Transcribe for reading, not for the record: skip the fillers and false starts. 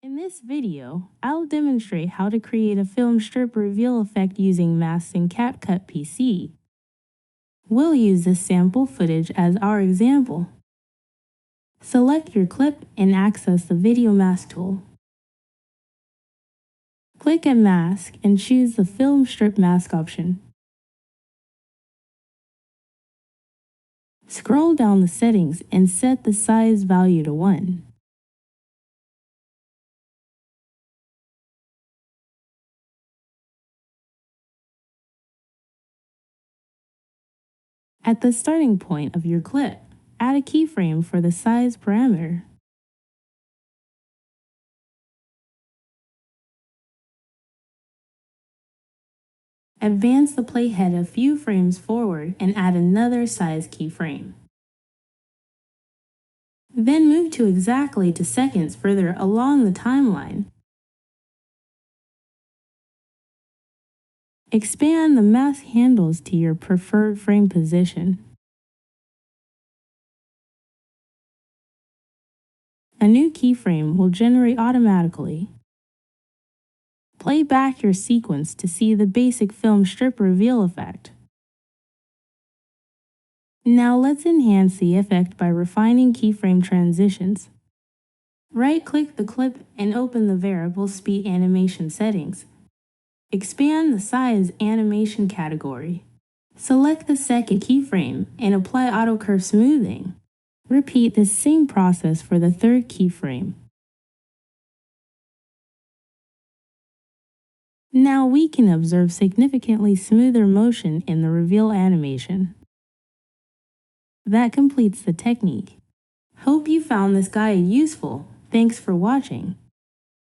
In this video, I'll demonstrate how to create a film strip reveal effect using masks in CapCut PC. We'll use this sample footage as our example. Select your clip and access the Video Mask tool. Click at Mask and choose the Film Strip Mask option. Scroll down the settings and set the size value to 1. At the starting point of your clip, add a keyframe for the size parameter. Advance the playhead a few frames forward and add another size keyframe. Then move to exactly to seconds further along the timeline. Expand the mask handles to your preferred frame position. A new keyframe will generate automatically. Play back your sequence to see the basic film strip reveal effect. Now let's enhance the effect by refining keyframe transitions. Right-click the clip and open the variable Speed Animation settings. Expand the Size Animation category. Select the second keyframe and apply Auto Curve Smoothing. Repeat the same process for the third keyframe. Now we can observe significantly smoother motion in the reveal animation. That completes the technique. Hope you found this guide useful. Thanks for watching.